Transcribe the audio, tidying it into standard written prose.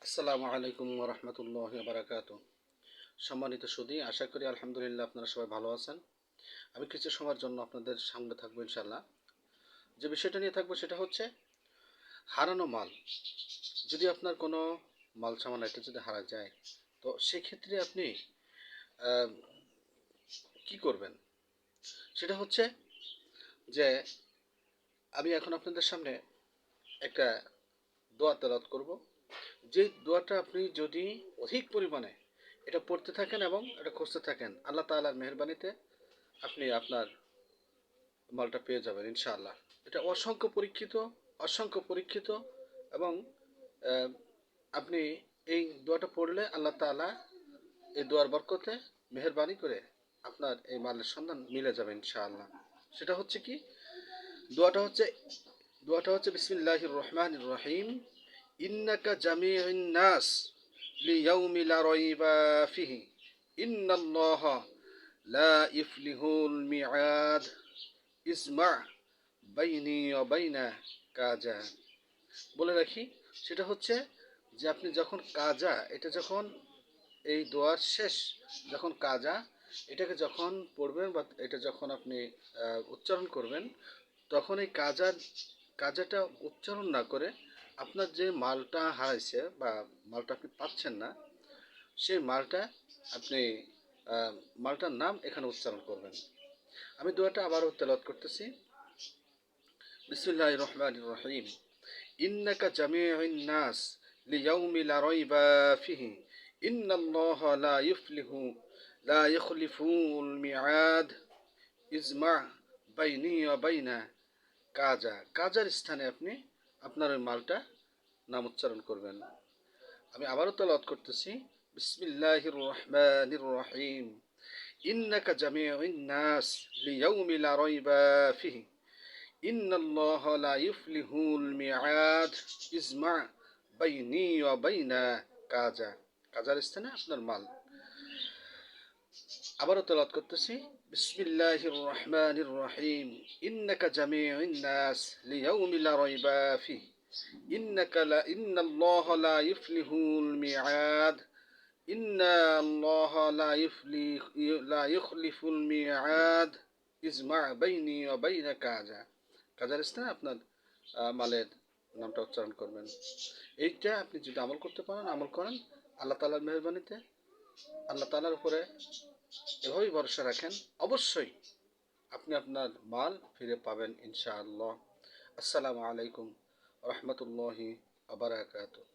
আসসালামু আলাইকুম ওয়া রাহমাতুল্লাহি ওয়া বারাকাতুহু। সম্মানিত সুধী, আশা করি আলহামদুলিল্লাহ আপনারা সবাই ভালো আছেন। আমি কিছু সময়ের জন্য আপনাদের সঙ্গে থাকবো ইনশাআল্লাহ। যে বিষয়টা নিয়ে থাকবো সেটা হচ্ছে হারানো মাল। যদি আপনার কোনো মাল সামান এটা যদি হারা যায়, তো সেক্ষেত্রে আপনি আহ, কি করবেন? সেটা হচ্ছে যে আমি এখন আপনাদের সামনে একটা দোয়া তেলাওয়াত করব। যে দোয়াটা আপনি যদি অধিক পরিমাণে এটা পড়তে থাকেন এবং এটা খুঁজতে থাকেন, আল্লাহ তাআলার মেহেরবানিতে আপনি আপনার মালটা পেয়ে যাবেন ইনশাআল্লাহ। এটা অসংখ্য পরীক্ষিত এবং আহ, আপনি এই দোয়াটা পড়লে আল্লাহ তাআলা এই দোয়ার বরকতে মেহেরবানি করে আপনার এই মালের সন্ধান মিলে যাবে ইনশাআল্লাহ। সেটা হচ্ছে কি? দোয়াটা হচ্ছে বিসমিল্লাহির রহমানির রহিম। ইন্নাকা জামিউন নাস লিয়াউমি লা রাইবা ফিহি ইন্নাল্লাহা লা ইফলিহুল মিআদ ইসমা বাইনি ওয়া বাইনা কাজা। বলে রাখি, সেটা হচ্ছে যে আপনি যখন কাজা এটা যখন এই দোয়ার শেষ যখন কাজা এটাকে যখন পড়বেন বা এটা যখন আপনি উচ্চারণ করবেন, তখন এই কাজাটা উচ্চারণ না করে আপনার যে মালটা হারাইছে বা মালটা আপনি পাচ্ছেন না, সেই মালটা আপনি আহ, মালটার নাম এখানে উচ্চারণ করবেন। আমি দোয়াটা আবারও তেলাওয়াত করতেছি। বিসমিল্লাহির রহমানির রহিম। ইন্নাকা জামিউন নাস লিয়াউমি লা রাইবা ফিহি ইন্নাল্লাহা লা ইখলিফুল মিআদ ইজমা বাইনি ওয়া বাইনা কাজার স্থানে আপনি আপনার ওই মালটা নাম উচ্চারণ করবেন। আমি আবারও তেলাওয়াত করতেছি। বিসমিল্লাহির রহমানির রহিম। ইন্নাকা জামিউন নাস লিয়াউমি লা রাইবা ফিহি ইন্নাল্লাহা লা ইফলিহুল মিআদ ইজমা বাইনি ওয়া বাইনা কাজার স্থানে আপনার মাল। আবারও তেলাওয়াত করতেছি। বিসমিল্লাহির রহমানির রহিম। ইন্নাকা জামিউন নাস লিয়াউমি লা রাইবা ফিহি ইন্নাল্লাহা লা ইফলিহুল মিআদ ইন্নাল্লাহা লা ইখলিফুল মিআদ ইজমা বাইনি ওয়া বাইনা কাজার স্থানে আপনার মালের নামটা উচ্চারণ করবেন। এইটা আপনি যদি আমল করেন আল্লাহ তাআলার মেহেরবানিতে, আল্লাহ তাআলার উপরে এভাবেই ভরসা রাখেন, অবশ্যই আপনি আপনার মাল ফিরে পাবেন ইনশাআল্লাহ। আসসালামু আলাইকুম ওয়া রাহমাতুল্লাহি ওয়া বারাকাতুহু।